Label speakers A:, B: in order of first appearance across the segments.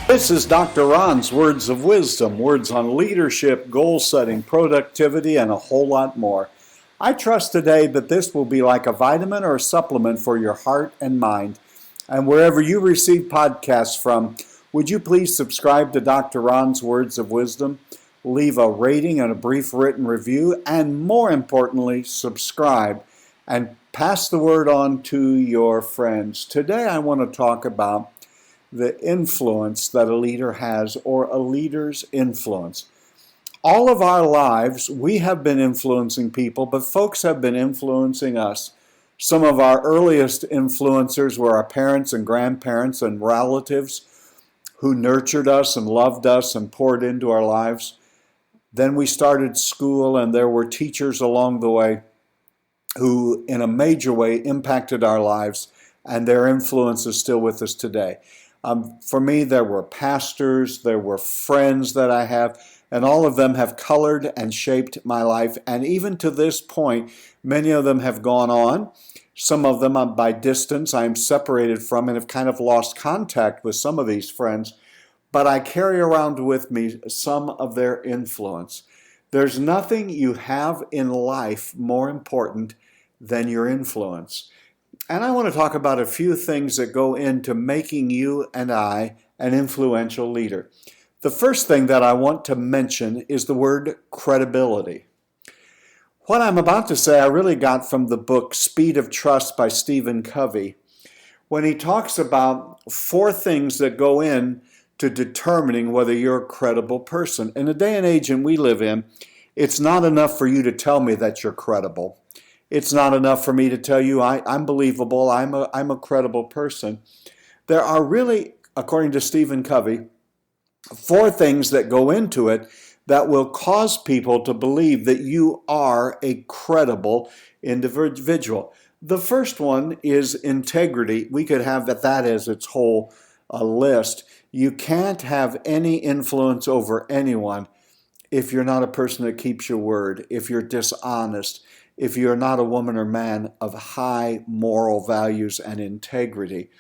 A: This is Dr. Ron's Words of Wisdom, words on leadership, goal setting, productivity, and a whole lot more. I trust today that this will be like a vitamin or a supplement for your heart and mind. And wherever you receive podcasts from, would you please subscribe to Dr. Ron's Words of Wisdom, leave a rating and a brief written review, and more importantly, subscribe and pass the word on to your friends. Today I want to talk about the influence that a leader has, or a leader's influence. All of our lives, we have been influencing people, but folks have been influencing us. Some of our earliest influencers were our parents and grandparents and relatives who nurtured us and loved us and poured into our lives. Then we started school, and there were teachers along the way who, in a major way, impacted our lives, and their influence is still with us today. For me, there were pastors, there were friends that I have, and all of them have colored and shaped my life. And even to this point, many of them have gone on. Some of them, by distance, I'm separated from and have kind of lost contact with some of these friends. But I carry around with me some of their influence. There's nothing you have in life more important than your influence. And I want to talk about a few things that go into making you and I an influential leader. The first thing that I want to mention is the word credibility. What I'm about to say I really got from the book Speed of Trust by Stephen Covey, when he talks about 4 things that go in to determining whether you're a credible person. In the day and age we live in, it's not enough for you to tell me that you're credible. It's not enough for me to tell you I'm believable, I'm a credible person. There are really, according to Stephen Covey, 4 things that go into it that will cause people to believe that you are a credible individual. The first one is integrity. We could have that as its whole list. You can't have any influence over anyone if you're not a person that keeps your word, if you're dishonest, if you're not a woman or man of high moral values and integrity.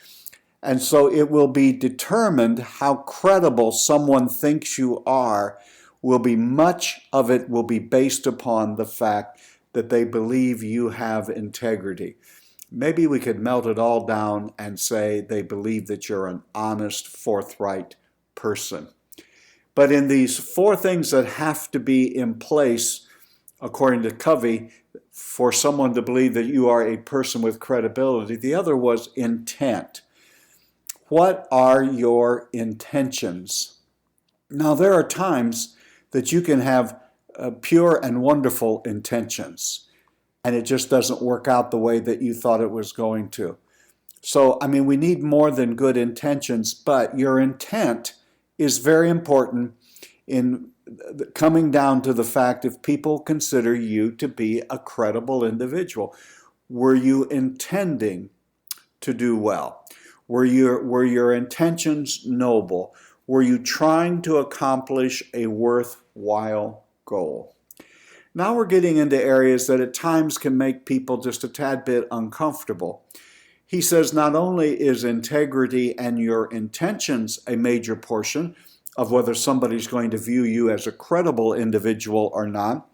A: And so it will be determined how credible someone thinks you are. Much of it will be based upon the fact that they believe you have integrity. Maybe we could melt it all down and say they believe that you're an honest, forthright person. But in these 4 things that have to be in place, according to Covey, for someone to believe that you are a person with credibility, the other was intent. What are your intentions? Now, there are times that you can have pure and wonderful intentions, and it just doesn't work out the way that you thought it was going to. So, we need more than good intentions, but your intent is very important in coming down to the fact if people consider you to be a credible individual. Were you intending to do well? Were your intentions noble? Were you trying to accomplish a worthwhile goal? Now we're getting into areas that at times can make people just a tad bit uncomfortable. He says not only is integrity and your intentions a major portion of whether somebody's going to view you as a credible individual or not,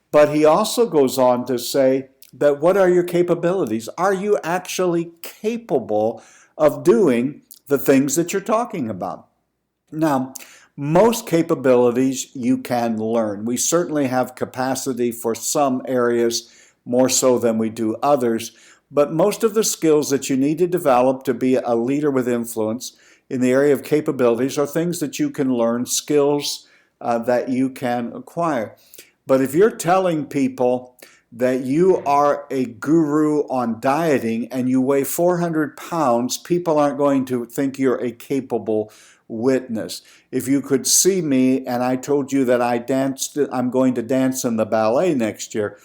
A: but he also goes on to say that what are your capabilities? Are you actually capable of doing the things that you're talking about? Now, most capabilities you can learn. We certainly have capacity for some areas more so than we do others, but most of the skills that you need to develop to be a leader with influence in the area of capabilities are things that you can learn, skills that you can acquire. But if you're telling people that you are a guru on dieting and you weigh 400 pounds, people aren't going to think you're a capable witness. If you could see me and I told you that I'm going to dance in the ballet next year,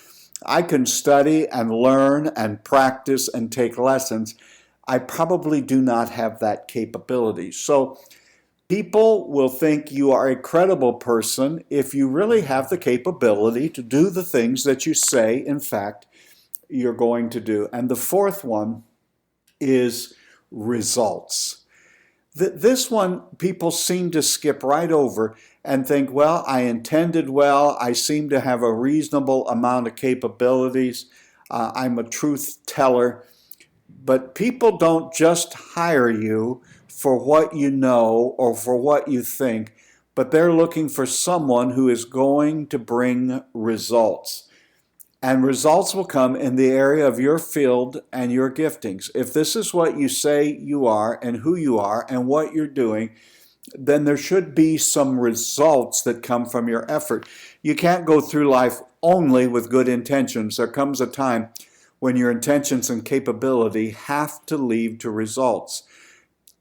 A: I can study and learn and practice and take lessons. I probably do not have that capability. So people will think you are a credible person if you really have the capability to do the things that you say, in fact, you're going to do. And the fourth one is results. This one, people seem to skip right over and think, well, I intended well, I seem to have a reasonable amount of capabilities, I'm a truth teller. But people don't just hire you for what you know or for what you think, but they're looking for someone who is going to bring results. And results will come in the area of your field and your giftings. If this is what you say you are and who you are and what you're doing, then there should be some results that come from your effort. You can't go through life only with good intentions. There comes a time when your intentions and capability have to lead to results.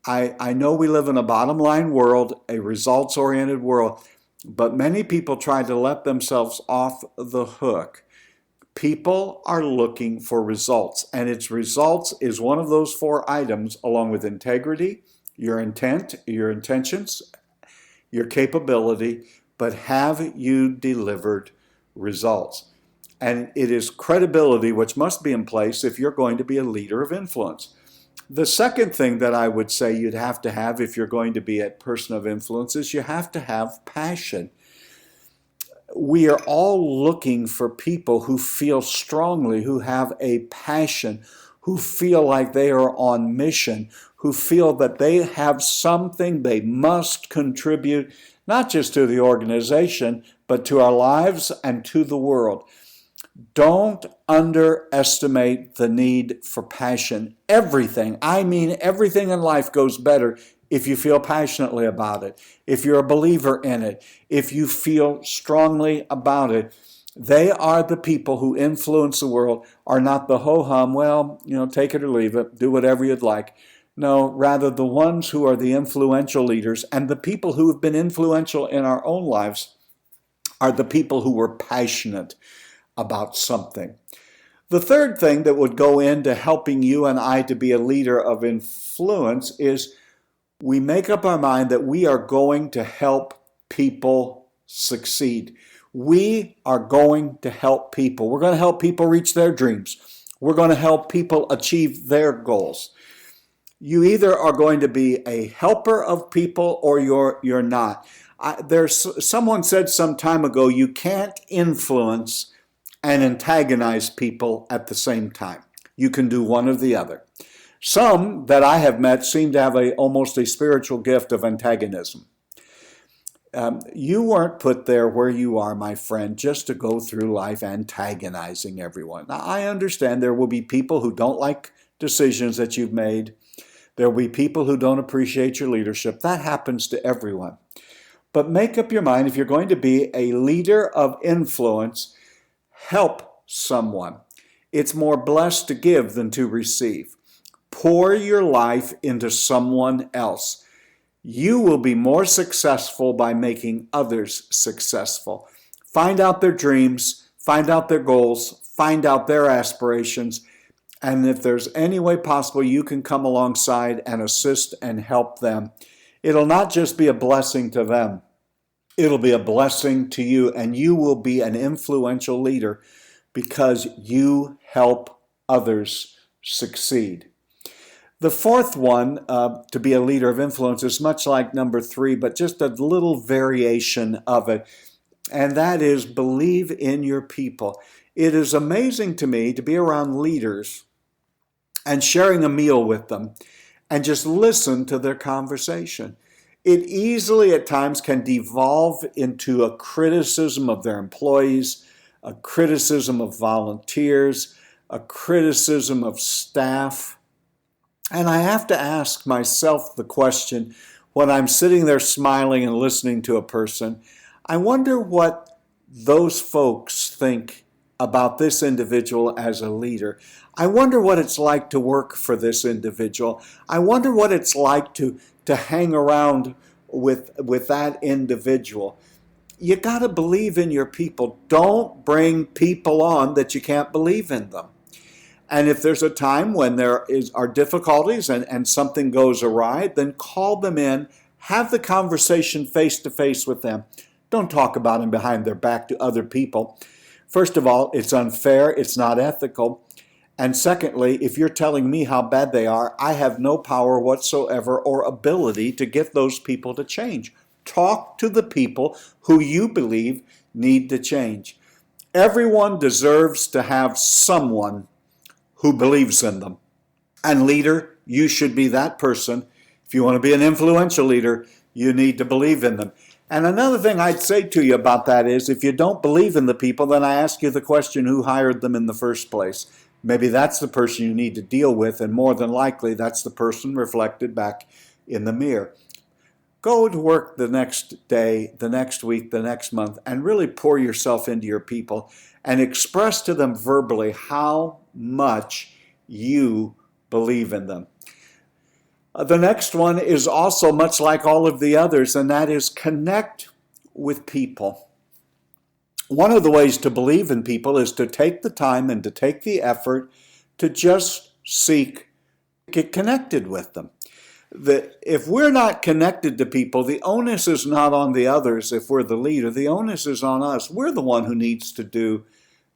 A: I know we live in a bottom line world, a results-oriented world, but many people try to let themselves off the hook. People are looking for results, and its results is one of those 4 items, along with integrity, your intent, your intentions, your capability, but have you delivered results? And it is credibility which must be in place if you're going to be a leader of influence. The second thing that I would say you'd have to have if you're going to be a person of influence is you have to have passion. We are all looking for people who feel strongly, who have a passion, who feel like they are on mission, who feel that they have something they must contribute, not just to the organization, but to our lives and to the world. Don't underestimate the need for passion. Everything, I mean everything in life goes better if you feel passionately about it, if you're a believer in it, if you feel strongly about it. They are the people who influence the world, are not the ho-hum, well, take it or leave it, do whatever you'd like. No, rather the ones who are the influential leaders and the people who have been influential in our own lives are the people who were passionate about something. The third thing that would go into helping you and I to be a leader of influence is we make up our mind that we are going to help people succeed. We are going to help people. We're going to help people reach their dreams. We're going to help people achieve their goals. You either are going to be a helper of people or you're not. Someone said some time ago, you can't influence and antagonize people at the same time. You can do one or the other. Some that I have met seem to have almost a spiritual gift of antagonism. You weren't put there where you are, my friend, just to go through life antagonizing everyone. Now, I understand there will be people who don't like decisions that you've made. There will be people who don't appreciate your leadership. That happens to everyone. But make up your mind, if you're going to be a leader of influence, help someone. It's more blessed to give than to receive. Pour your life into someone else. You will be more successful by making others successful. Find out their dreams, find out their goals, find out their aspirations, and if there's any way possible, you can come alongside and assist and help them. It'll not just be a blessing to them. It'll be a blessing to you, and you will be an influential leader because you help others succeed. The fourth one, to be a leader of influence, is much like number 3, but just a little variation of it, and that is believe in your people. It is amazing to me to be around leaders and sharing a meal with them and just listen to their conversation. It easily at times can devolve into a criticism of their employees, a criticism of volunteers, a criticism of staff. And I have to ask myself the question, when I'm sitting there smiling and listening to a person, I wonder what those folks think about this individual as a leader. I wonder what it's like to work for this individual. I wonder what it's like to hang around with that individual. You got to believe in your people. Don't bring people on that you can't believe in them. And if there's a time when there are difficulties and something goes awry, then call them in, have the conversation face to face with them. Don't talk about them behind their back to other people. First of all, it's unfair, it's not ethical, And secondly, if you're telling me how bad they are, I have no power whatsoever or ability to get those people to change. Talk to the people who you believe need to change. Everyone deserves to have someone who believes in them. And leader, you should be that person. If you want to be an influential leader, you need to believe in them. And another thing I'd say to you about that is, if you don't believe in the people, then I ask you the question, who hired them in the first place? Maybe that's the person you need to deal with, and more than likely, that's the person reflected back in the mirror. Go to work the next day, the next week, the next month, and really pour yourself into your people and express to them verbally how much you believe in them. The next one is also much like all of the others, and that is connect with people. One of the ways to believe in people is to take the time and to take the effort to just get connected with them. If we're not connected to people, the onus is not on the others. If we're the leader, the onus is on us. We're the one who needs to do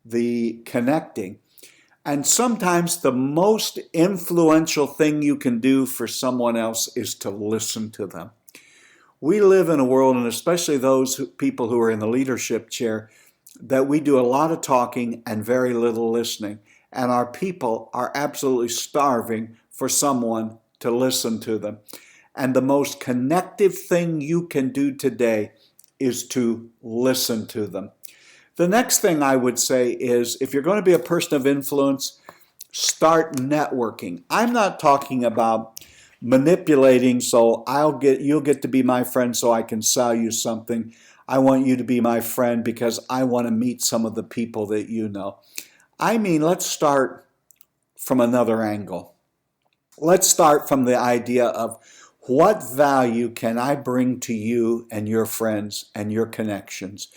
A: the connecting. And sometimes the most influential thing you can do for someone else is to listen to them. We live in a world, and especially those people who are in the leadership chair, that we do a lot of talking and very little listening. And our people are absolutely starving for someone to listen to them. And the most connective thing you can do today is to listen to them. The next thing I would say is, if you're going to be a person of influence, start networking. I'm not talking about manipulating so you'll get to be my friend so I can sell you something. I want you to be my friend because I want to meet some of the people that you know. I mean, let's start from another angle. Let's start from the idea of, what value can I bring to you and your friends and your connections?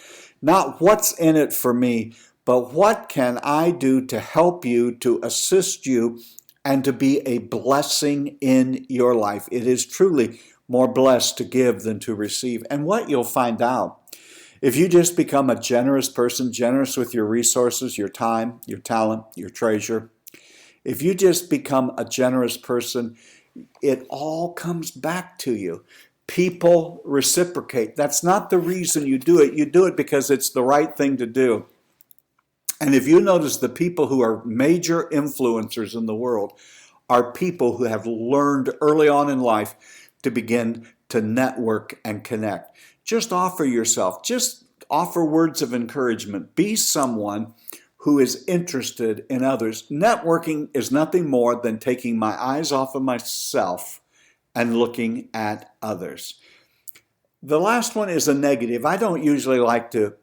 A: Not what's in it for me, but what can I do to help you, to assist you, and to be a blessing in your life. It is truly more blessed to give than to receive. And what you'll find out, if you just become a generous person, generous with your resources, your time, your talent, your treasure, if you just become a generous person, it all comes back to you. People reciprocate. That's not the reason you do it. You do it because it's the right thing to do. And if you notice, the people who are major influencers in the world are people who have learned early on in life to begin to network and connect. Just offer yourself. Just offer words of encouragement. Be someone who is interested in others. Networking is nothing more than taking my eyes off of myself and looking at others. The last one is a negative. I don't usually like to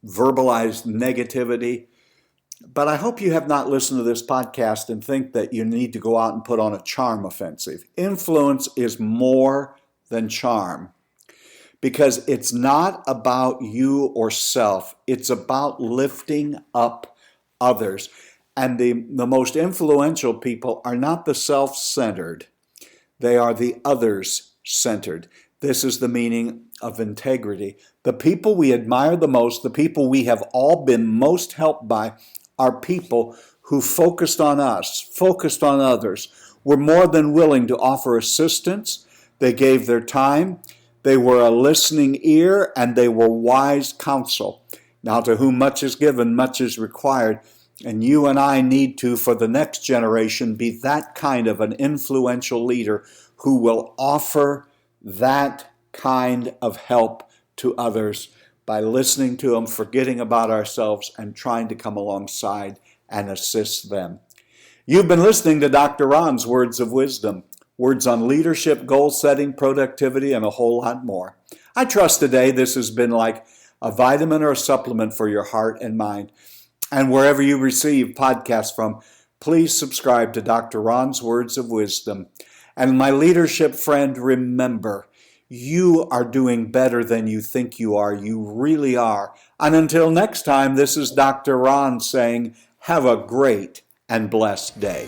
A: verbalize negativity, but I hope you have not listened to this podcast and think that you need to go out and put on a charm offensive. Influence is more than charm, because it's not about you or self. It's about lifting up others. And the most influential people are not the self-centered. They are the others-centered. This is the meaning of integrity. The people we admire the most, the people we have all been most helped by, are people who focused on us, focused on others, were more than willing to offer assistance. They gave their time. They were a listening ear, and they were wise counsel. Now, to whom much is given, much is required. And you and I need to, for the next generation, be that kind of an influential leader who will offer that kind of help to others by listening to them, forgetting about ourselves, and trying to come alongside and assist them. You've been listening to Dr. Ron's Words of Wisdom, words on leadership, goal setting, productivity, and a whole lot more. I trust today this has been like a vitamin or a supplement for your heart and mind. And wherever you receive podcasts from, please subscribe to Dr. Ron's Words of Wisdom. And my leadership friend, remember, you are doing better than you think you are. You really are. And until next time, this is Dr. Ron saying, have a great and blessed day.